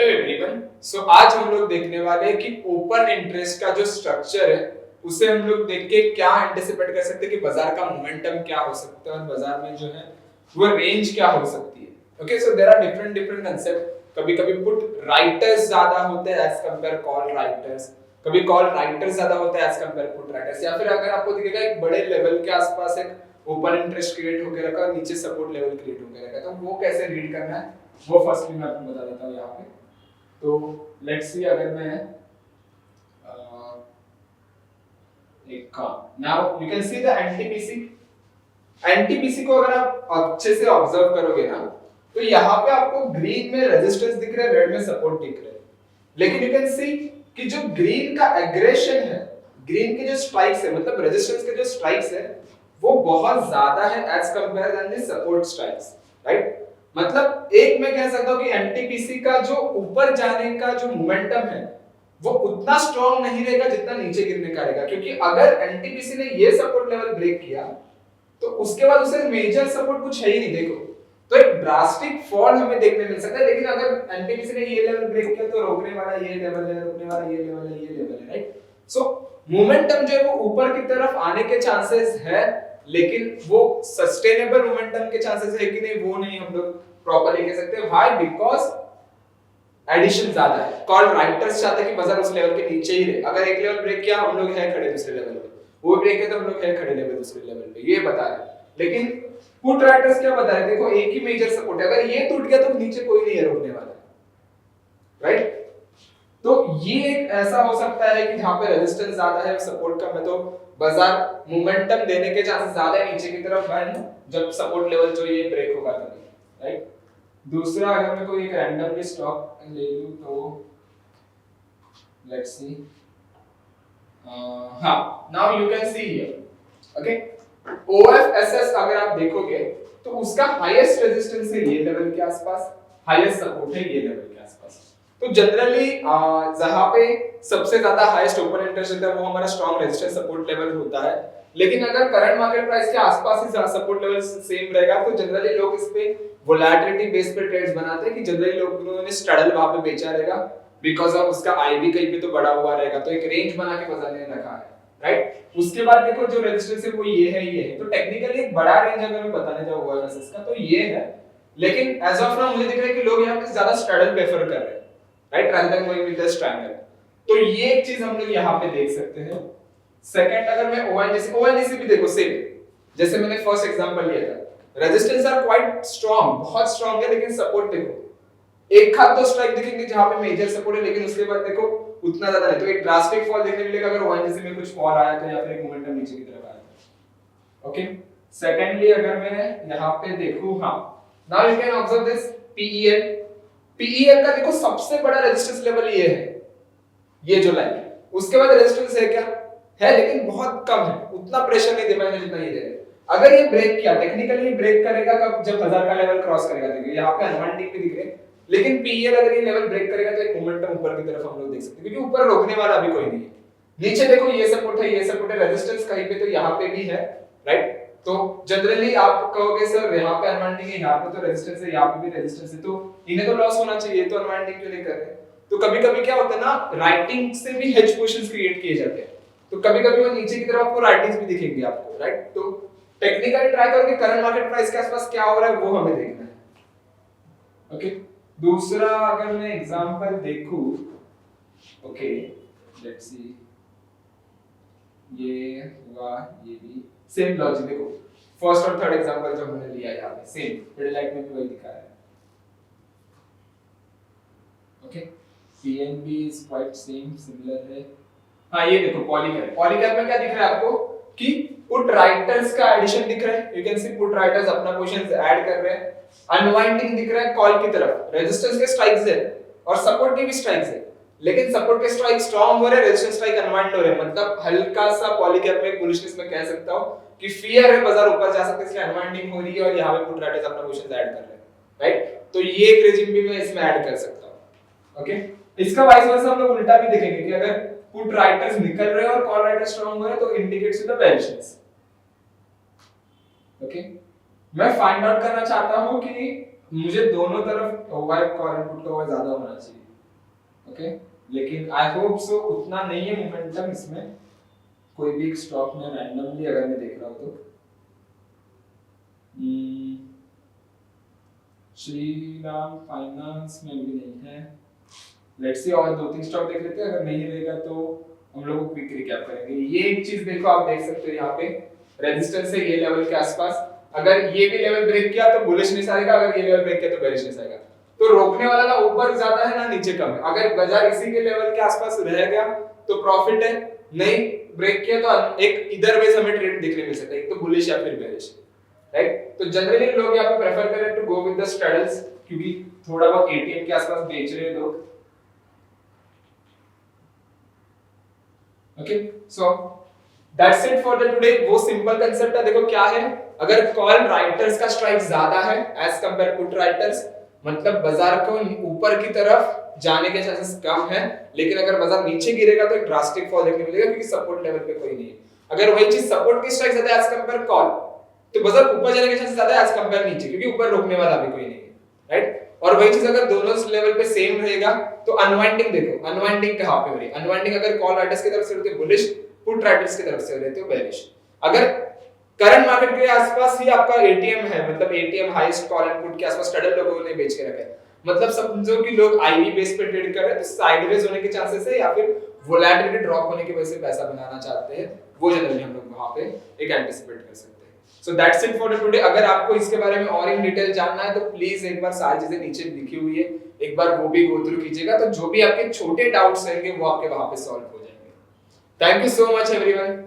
Hello everyone. सो आज हम लोग देखने वाले हैं कि ओपन इंटरेस्ट का जो स्ट्रक्चर है उसे हम लोग देख के क्या एंटिसिपेट कर सकते हैं कि बाजार का मोमेंटम क्या हो सकता है और बाजार में जो है वो रेंज क्या हो सकती है। Okay, so there are different different concept. कभी कभी पुट राइटर्स ज्यादा होते हैं एज कंपेयर कॉल राइटर्स, कभी कॉल राइटर्स ज्यादा होते हैं एज कंपेयर पुट राइटर्स, या फिर अगर आपको दिखेगा एक बड़े लेवल के आसपास एक ओपन इंटरेस्ट क्रिएट होकर रखा और नीचे सपोर्ट लेवल क्रिएट होकर रखा है, तो वो कैसे रीड करना है वो फर्स्टली मैं आपको बता देता हूँ यहाँ पे। तो लेट्स सी, अगर मैं एक काम, now you can see the NTPC. NTPC को अगर आप अच्छे से ऑब्जर्व करोगे ना, तो यहाँ पे आपको ग्रीन में रेजिस्टेंस दिख रहा है, रेड में सपोर्ट दिख रहा है, लेकिन यू कैन सी कि जो ग्रीन का एग्रेशन है, ग्रीन के जो स्ट्राइक्स है, मतलब रेजिस्टेंस के जो स्ट्राइक्स है वो बहुत ज्यादा है as compare then the support strikes, right. मतलब एक मैं कह सकता हूं कि एनटीपीसी का जो ऊपर जाने का जो मोमेंटम है वो उतना स्ट्रांग नहीं रहेगा जितना नीचे गिरने का रहेगा, क्योंकि अगर एनटीपीसी ने ये सपोर्ट लेवल ब्रेक किया तो उसके बाद उसे मेजर सपोर्ट कुछ है ही नहीं, देखो तो एक ड्रास्टिक फॉल हमें देखने मिल सकता है। लेकिन अगर एनटीपीसी ने ये लेवल ब्रेक किया तो रोकने वाला ये लेवल है, रोकने वाला ये लेवल है, ये लेवल है, राइट। सो मोमेंटम जो है वो ऊपर की तरफ आने के चांसेस है, लेकिन वो सस्टेनेबल मोमेंटम के चांसेस है कि नहीं वो नहीं हम लोग प्रॉपर्ली कह सकते। व्हाई? बिकॉज़ एडिशन ज्यादा है। कॉल राइटर्स चाहते हैं कि बाजार उस लेवल के नीचे ही रहे। अगर एक लेवल ब्रेक किया हम लोग है खड़े दूसरे लेवल पे, वो ब्रेक है तो हम लोग है खड़े लेवल दूसरे लेवल पे, ये बता रहे हैं। लेकिन पुट राइटर्स क्या बता रहे हैं? देखो एक ही मेजर सपोर्ट है, अगर ये टूट गया तो नीचे कोई नहीं है रोकने वाला, राइट। तो ये एक ऐसा हो सकता है कि जहां पे रेजिस्टेंस ज्यादा है, सपोर्ट कम है, तो बाजार मोमेंटम देने के चांसेस ज्यादा है नीचे की तरफ जब सपोर्ट लेवल जो ये ब्रेक होगा तभी, राइट। दूसरा, अगर मैं कोई एक रैंडमली स्टॉक ले लूं तो लेट्स सी, हां, now you can see here, okay, OFSS अगर आप देखोगे तो उसका हाईएस्ट रेजिस्टेंस है ये लेवल के आसपास, हाईएस्ट सपोर्ट है ये लेवल के आसपास। तो जनरली जहां पे सबसे ज्यादा हाईएस्ट ओपन इंटरेस्ट होता है वो हमारा स्ट्रांग रेजिस्टेंस सपोर्ट लेवल होता है। लेकिन अगर करंट मार्केट प्राइस के आसपास ही सपोर्ट लेवल सेम रहेगा तो जनरली लोग इस पे वोलैटिलिटी बेस पे ट्रेड्स बनाते हैं कि जनरली लोगों ने स्ट्रैडल वहां पे बेचा रहेगा बिकॉज़ ऑफ उसका आईबी कहीं पे तो बड़ा हुआ रहेगा, तो एक रेंज बना के बाजार ने रखा है, राइट। उसके बाद देखो जो रेजिस्टेंस है वो ये है, ये है, तो टेक्निकली एक बड़ा रेंज अगर मैं बताने जाऊं OFSS का तो ये है। लेकिन एज ऑफ नाउ मुझे दिख रहा है कि लोग यहाँ पे ज्यादा स्ट्रैडल प्रेफर कर रहे हैं, right, rather than going with the triangle. तो ये एक चीज हम लोग यहाँ पे देख सकते हैं। सेकंड, अगर मैं ONGC भी देखो सेम, जैसे मैंने फर्स्ट एग्जांपल लिया था, रेजिस्टेंस आर क्वाइट स्ट्रांग, बहुत स्ट्रांग है, लेकिन सपोर्ट देखो एक खाद तो स्ट्राइक दिखेंगे जहां पे मेजर सपोर्ट है, लेकिन उसके बाद देखो उतना ज्यादा नहीं, तो एक ड्रास्टिक फॉल देखने मिलेगा अगर ONGC में कुछ फॉल आया तो, या फिर एक मोमेंटम नीचे की तरफ आया। ओके, सेकंडली अगर मैं यहाँ पे देखूं, हाँ, now you can observe this PEL। PEL का देखो सबसे बड़ा रेजिस्टेंस लेवल ये है, ये जो लाइन है, उसके बाद रेजिस्टेंस है क्या है, लेकिन बहुत कम है, उतना प्रेशर नहीं दे पाएंगे जितना ये दे रहे हैं। अगर ये ब्रेक किया, टेक्निकली ब्रेक करेगा कब? जब 1000 का लेवल क्रॉस करेगा। देखिए यहाँ पे अनवाइंडिंग भी दिख रहे हैं, लेकिन PEL अगर ये लेवल ब्रेक करेगा तो एक मोमेंटम ऊपर की तरफ हम लोग देख सकते हैं, क्योंकि ऊपर रोकने वाला अभी कोई नहीं है। नीचे देखो ये सपोर्ट है, ये सपोर्ट है, रेजिस्टेंस कहीं पे तो यहाँ पे भी है, राइट। तो जनरली आप कहोगे सर यहाँ पे अनवाइंडिंग है, यहाँ पे तो रेजिस्टेंस है, यहाँ पे भी रेजिस्टेंस है, तो इन्हें तो लॉस होना चाहिए, तो अनवाइंडिंग क्यों नहीं कर रहे? तो कभी-कभी क्या होता है ना, राइटिंग से भी हेज पोजीशंस क्रिएट किए जाते हैं, तो कभी-कभी वो नीचे की तरफ आपको राइटिंग्स भी दिखेंगे आपको, राइट। तो टेक्निकली ट्राई करो कि करंट मार्केट प्राइस के आसपास क्या हो रहा है वो हमें देखना है। ओके, दूसरा अगर मैं एग्जांपल देखूं, ओके लेट्स सी, ये हुआ, ये भी सेम लॉजिक, देखो फर्स्ट और थर्ड एग्जांपल जो हमने लिया यहाँ पे सेम, मिडिल लाइट में भी वही दिखा है। Okay, PNB is quite same, similar है। हाँ ये देखो पॉलीकैप, पॉलीकैप में क्या दिख रहा है आपको कि पुट राइटर्स का एडिशन दिख रहा है, you can see put writers अपना पोजीशंस ऐड कर रहे हैं, अनवाइंडिंग दिख रहा है कॉल की तरफ, रेजिस्टेंस के स्ट्राइक्स है और सपोर्ट के भी स्ट्राइक्स है, लेकिन सपोर्ट के स्ट्राइक स्ट्रांग हो रहे हैं, रेजिस्टेंस स्ट्राइक अनवाइंड हो रहे हैं। मतलब हल्का सा पॉलीकैप में बुलिशनेस में कह सकता हूं कि फियर है बाजार ऊपर जा सकता है, इसलिए अनवाइंडिंग हो रही है और यहां पे पुट राइटर्स अपना पोजीशंस ऐड कर रहे हैं, राइट। तो ये एक रेजिम भी मैं इसमें ऐड कर सकता हूं। ओके, इसका वाइस वर्सा हम लोग उल्टा भी देखेंगे कि अगर पुट राइटर्स निकल रहे हैं और कॉल राइटर्स स्ट्रांग हो रहे हैं तो इंडिकेट्स द बेयरिशनेस। ओके, मैं फाइंड आउट करना चाहता हूं कि मुझे दोनों तरफ ओवर कॉल एंड पुट का ओवर ज्यादा होना चाहिए, ओके लेकिन आई होप सो उतना नहीं है मोमेंटम इसमें, कोई भी एक स्टॉक में रैंडमली अगर मैं देख रहा हूँ तो श्रीराम फाइनेंस में भी नहीं है। लेट्स सी और दो तीन स्टॉक देख लेते हैं, अगर नहीं रहेगा तो हम लोग क्विक रिकैप करेंगे। ये एक चीज देखो, आप देख सकते हो यहाँ पे रेजिस्टेंस है ये लेवल के आसपास, अगर ये भी लेवल ब्रेक किया तो बुलिशनेस आएगा, अगर ये लेवल ब्रेक किया तो बेरिशनेस आएगा। तो रोकने वाला ना ऊपर ज्यादा है ना नीचे कम है, अगर बाजार इसी के लेवल के आसपास रह गया तो प्रॉफिट है, नहीं ब्रेक किया तो एक इधर वेज हमें ट्रेड देखने मिल सकता है, एक तो बुलिश या फिर बेरिश, राइट। तो जनरली लोग यहाँ पे प्रेफर करें to go with the straddles, क्योंकि थोड़ा बहुत एटीएम के आसपास बेच रहे हैं लोग। Okay so that's it for the today. वो सिंपल कांसेप्ट है, देखो क्या है, अगर कॉल राइटर्स का स्ट्राइक ज्यादा है एज कंपेयर पुट राइटर्स, मतलब बाजार को ऊपर की तरफ जाने के चांसेस कम है, लेकिन अगर बाजार नीचे गिरेगा तो एक ड्रास्टिक फॉल देखने मिलेगा, क्योंकि सपोर्ट लेवल पे कोई नहीं है। अगर वही चीज सपोर्ट की स्ट्राइक ज्यादा है एज कंपेयर कॉल, तो बाजार ऊपर जाने के चांसेस ज्यादा है एज कंपेयर नीचे, क्योंकि ऊपर रोकने वाला भी कोई नहीं है, राइट। और वही चीज अगर दोनों लेवल पे सेम रहेगा तो अनवाइंडिंग देखो, अनवाइंडिंग कहां पे हो रही है, अनवाइंडिंग अगर कॉल राइटर्स की तरफ से होती है बुलिश, पुट राइटर्स की तरफ से रहते हो बेरिश। अगर करंट मार्केट के आसपास ही आपका एटीएम है, मतलब ATM highest call and put के आसपास स्ट्रैडल लोगों ने बेच के रखा है, मतलब समझो कि लोग आईवी बेस पे ट्रेड कर रहे हैं, तो साइडवेज होने के चांसेस है या फिर वोलेटिलिटी ड्रॉप होने की वजह से पैसा बनाना चाहते हैं, वो जनरली हम लोग वहां पे एक एंटिसिपेट कर सकते हैं। So that's it for today. अगर आपको इसके बारे में और इन डिटेल जानना है तो प्लीज एक बार सारी चीजें नीचे लिखी हुई है, एक बार वो भी गो थ्रू कीजिएगा, तो जो भी आपके छोटे डाउट्स रहेंगे वो आपके वहां पे सॉल्व हो जाएंगे। Thank you so much everyone.